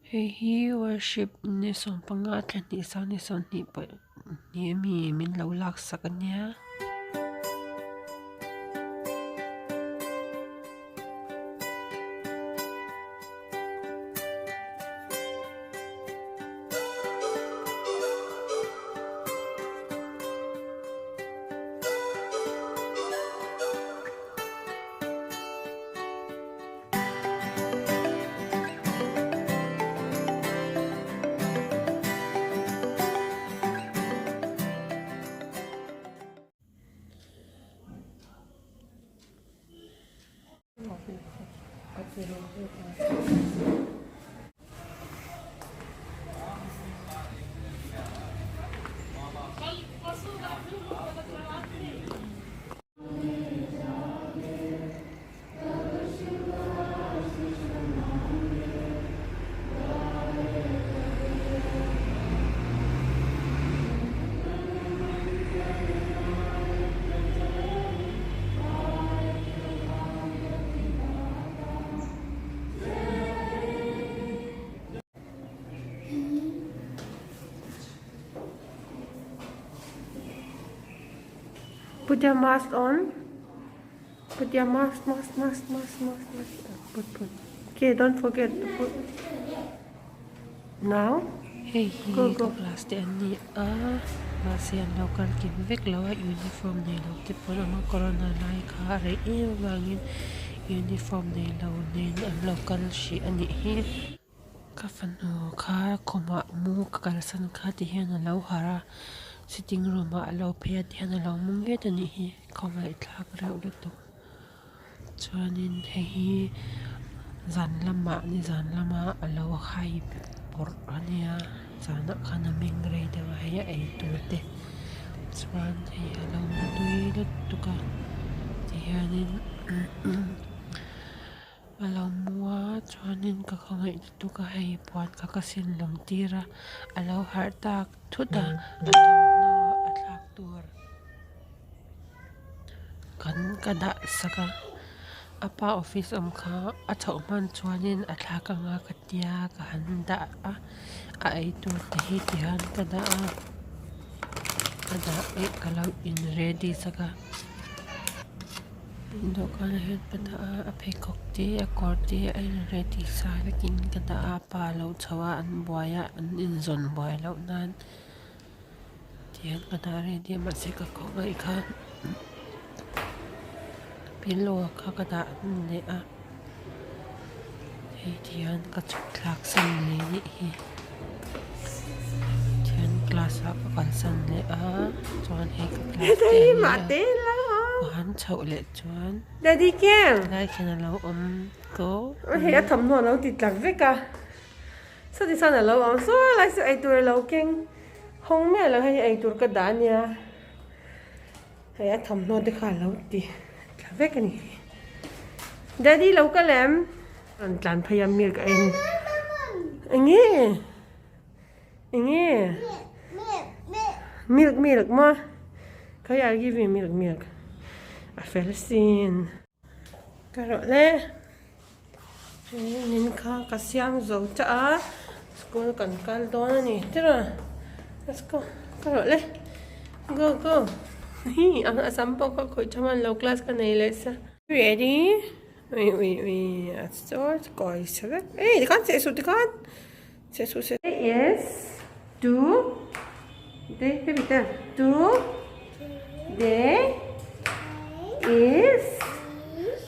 He worship ni son pangatlan ni sa ni son ni pa ni mi min lo lak sa kanya. Put your mask on. Put your mask. Put. Okay, don't forget to put. Now, Hey, go. class de ani masian local kin vek lawa uniform nei lo te pon ang corona lai kha re wangin uniform nei lo nen ang local shi ani hi ka fanu kha khoma mu ka san kha ti hian lo hara sitting room a lo phe ti hian lo mung he tani hi khoma ithlak reu le tu chuanin hei zan lama alo khai por ania sana khana ming rei de wa ya ei tu te chuan hei alo dui le tuka ti hianin alo mua chuanin ka khangai tuka hei puan ka sin lom tira alo har tak thuta atong atlak tur kan kada saka apa office kha a chho man chuanin a thla ka nga ka tia ka handa a ei tur te hi ti han ka da e kalau in ready saka do kan het pada a phekok ti a kor ti a in ready sa lekin ka da pa lo chawa an boya an in zon boy lo nan tian ka da ready ma se ka ko ngai kha pilo ka da ne a hei tian ka chuk thlak san le ni hi tian class a ka kan san le a chuan hei ka class te mate la. han chho le chuan Daddy Kem. lai khena lo ko Hey, a thầm nó ti tlak veka. Sao thì sao là lâu ông số lại sự ai tuổi lâu kinh không mẹ là hay ai tuổi cái đá nha. Hey, a thầm nó thì khá lâu ti tlak veka ni. Daddy lâu cái lem. Anh tlan phai mir ka anh. Anh nghe. Milk ma. Cái ai give me milk. I fell in. Caro le. Nin kha kasyam zo cha school kan kal don ni tira let's go karo le go hi ang asampo ko khoi chaman low class ka nei le sa ready we start guys hey kan se su yes do de bita do there is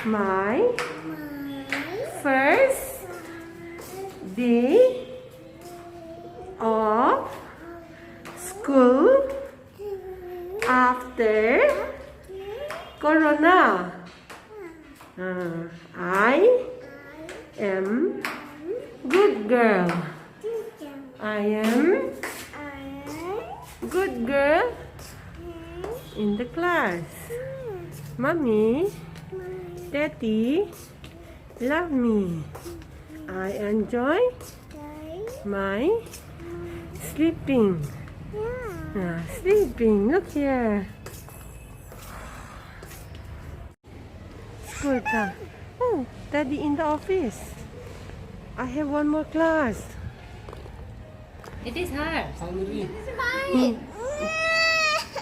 my first day of school after corona. I am good girl. I am good girl in the class. Mommy, Daddy love me. I enjoy my sleeping. Sleeping. Look here. School time. Oh, Daddy in the office. I have one more class. It is hard. Hungry.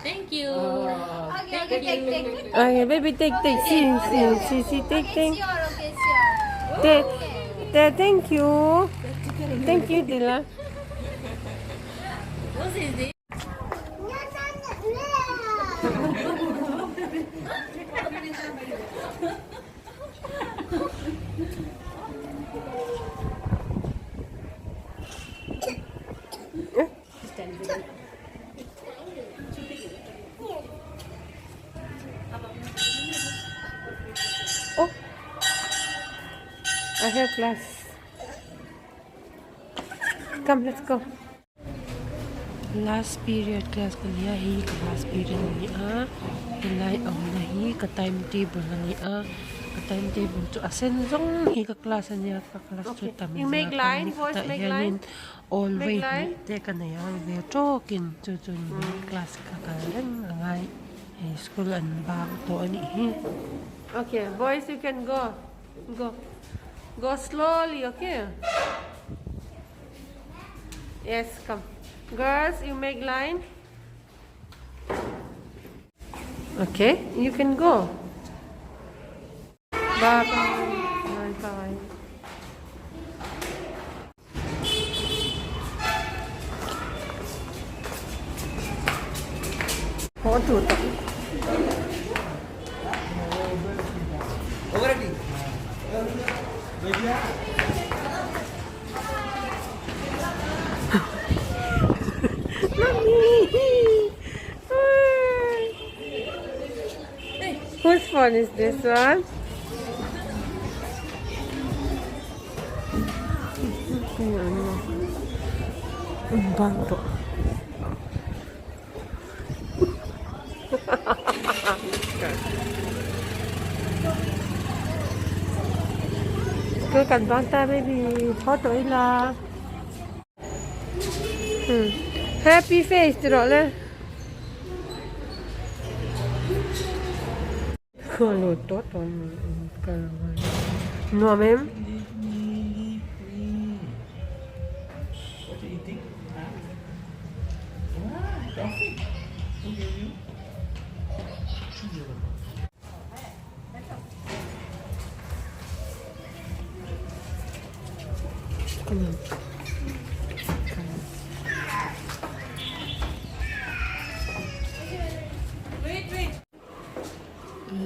Thank you. Okay, take. Okay, baby, take. See, take. Okay, it's yours. Thank you. Thank you, Dila. What is this? Oh, I have class. Come, let's go. Last period class kaniya hi last period ni a hilai ang na hi ka timetable ni a ka timetable to asen zong hi ka class niya ka class to tam You make line, boys, make line. always Make line. te ka na ya ve talking to class ka ka lang angai school an bang to ani hi Okay, boys, you can go. Go slowly, okay? Yes, come. Girls, you make line. Okay, you can go. Bye bye. Ho tu tak. Already. Whose phone is this one? Bantu. Cứ cần băng ta baby khó tuổi là happy face rồi lên không lụt tốt rồi nua mềm What you eating?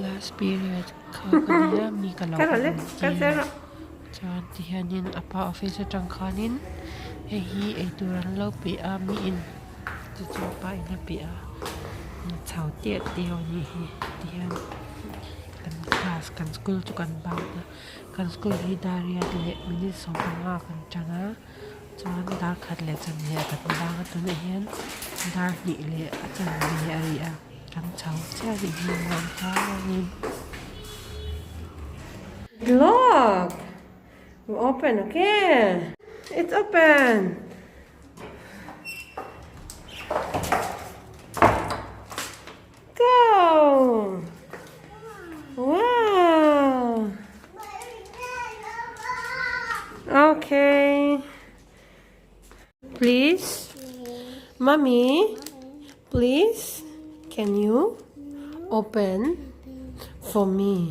last period ka kaniya mi ka law Carole, cancelo. chan tihanin apa office tangkhanin hi ei turan lo pi a mi in chu chu pa in pi a na chau tie tio ni hi tihan kan class kan school chu kan bang na kan school hi daria le mini so nga kan changa chan dar khat le chan he kan bang tu ne hian dar ni le a chan ni ari a kan chau cha ri hi ngon cha ni Look, we open, okay? It's open. Go. Wow. Okay. Please, mommy, please, can you open for me?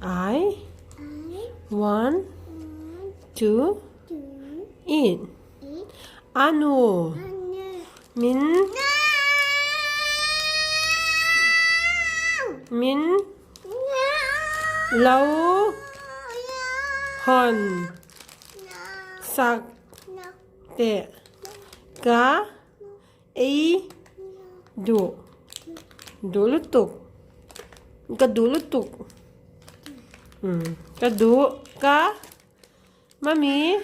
I want to eat. Anu. Min lâu hòn sạc tệ cá ý đủ đủ lút tục cá đủ lút tục cá đủ cá mami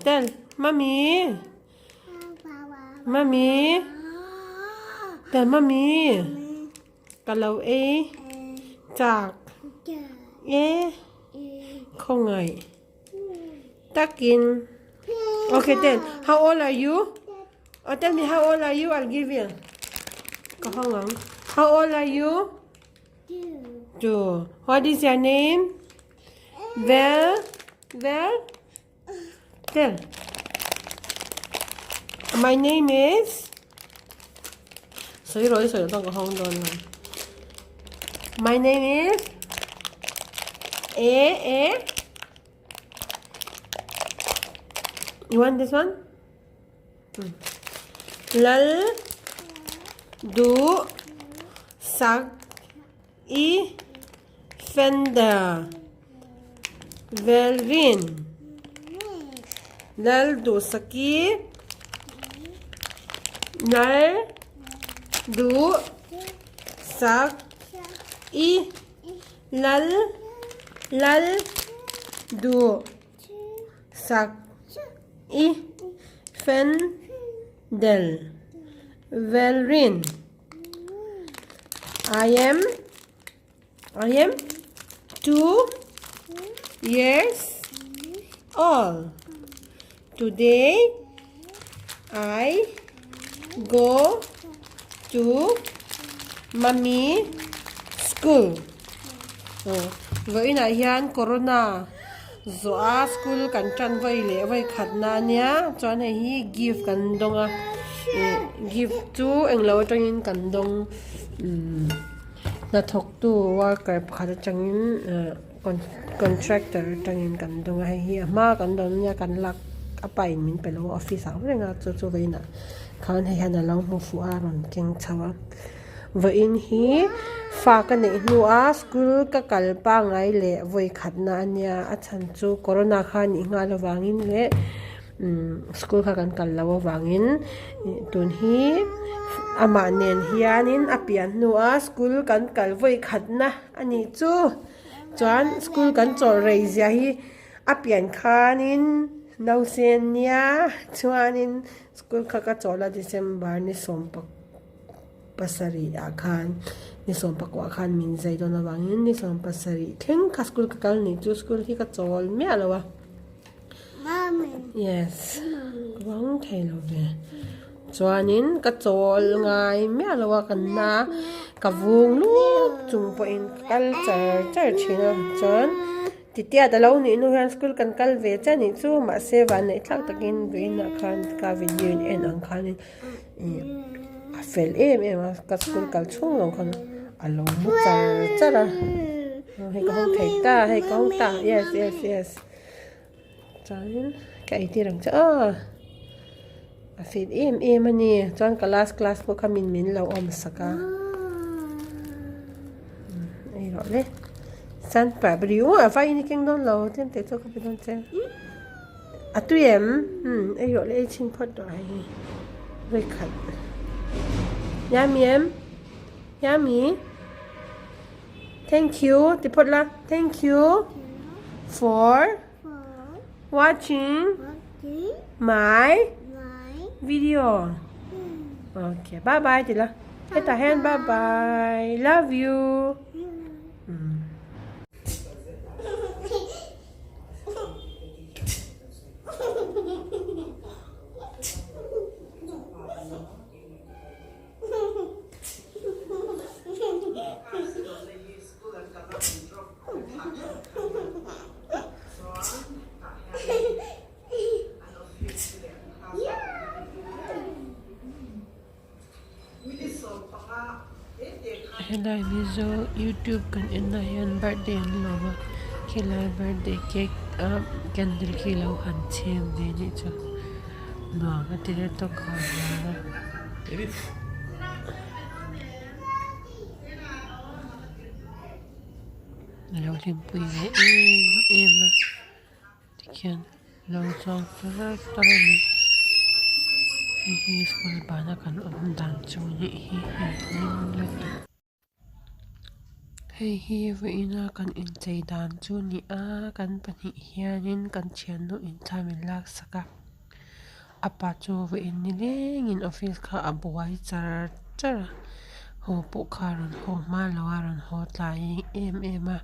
tên mami tên mami cá lâu ý chạc ế không ngại tắc in. Okay, then how old are you? Tell me how old are you? I'll give you. How old are you? 2. What is your name? Well, tell. My name is. Rồi tao có không đồn rồi. My name is. A. You want this one? Lal. Du. Sak. I. Fender. Valreen. Lal. Du. Saki. Lal. Du. Sak. I. Lal. Du. Sak. I. Fendel. Valreen. I am 2 years old. Today I go to mommy school. Với này hiền corona zoa school kan chan vai le vai khatna nia chuan hi gift kan donga gift to englo tangin kan dong na thok tu worker phar changin contractor tangin kan donga hi ma kan dong nia kan lak apai min pelo office a renga chu veina khan he hana long mu fu aron keng chawa với hi fa ka nei nu a school ka kalpa ngai le voi khatna ania a chan chu corona khan i nga lo wangin le school kha kan kal lawa wangin tun hi ama nen hianin apian nu a school kan kal voi khatna ani chu chuan school kan chol rei zia hi apian khanin no sen nia chuanin school kha ka chola December ni sompak pasari akhan ni sompak wa khan min zai don awangin ni som pasari thing ka school ka kal ni chu school hi ka chol me alawa Mommy. yes wang thailo ve chuanin ka chol ngai me alawa kan na ka vung lu chung po in culture china chuan titia da lo ni nu han school kan kal ve cha ni chu ma se van nei thak takin veina khan ka video en ang khan fel ka school kal chung long khan along mu chara hei ka hong thei ta hei ka hong ta yes chuan ka ti rang cha a fit ani chuan class po khamin min lo om saka ei ro le san pa briu a vai ni keng don lo tem te cho ka pi don che a tu em ei ro le chin phot do ai voi khat Yummy. Thank you. Tipotla. Thank you for watching my video. Okay. Bye bye. Tila. Hit a hand. Bye bye. Love you. Helai mizo YouTube kan inna yan birthday an lawa kilai birthday cake candle kilaw han chem ve ni cha no ga tire to kha Maybe. lo lim pui ve em tikyan lo chong ta ni hi school bana kan dan chu ni hi hi veina kan in chei dan chu ni a kan pani hianin kan thian no in thamin lak saka apa chu vein ni leng in office kha abuai char ho pu kharon ho ma lawaron ho tlai em a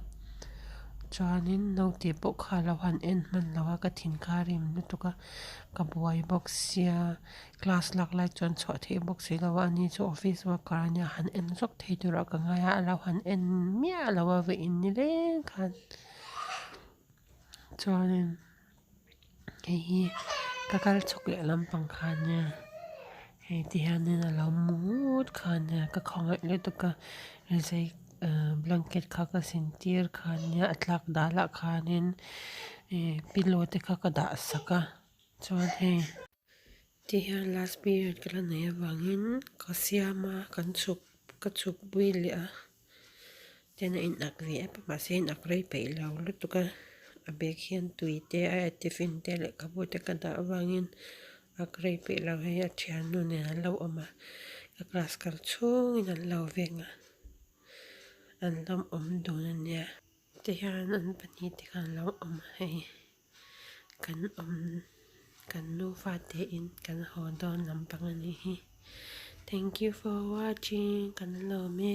chuanin no te po kha lawan en man lawa ka thin kharim nu tuka ka buai box sia class lak lai chuan chho the box si lawa ni chu office worker ania han en sok thei tura ka ngaya lawan en mia lawa ve in ni le khan chuanin hi ka kal chok le lam pang khan nia hei ti hianin a lo mut khan nia ka khawngai le tu ka rizai blanket kha ka sin tir khan nia a tlak dala khanin pillow te kha ka dah saka chuan hei ti hian last period kala nei awangin ka siama ka chuk bui le a ten a in ak ve a mahse in ak rei pei lo lutuka a bag hian tuite a tiffin te leh kabu te ka dah awangin ak rei pei lo hei a thian nu nen an lo awm a ka class kal chhungin an lo venga an lam awm dun ania ti hian an pahnih te khan lo awm a hei kan nufa te in kan haw dawn lampang ani hi thank you for watching kan lo me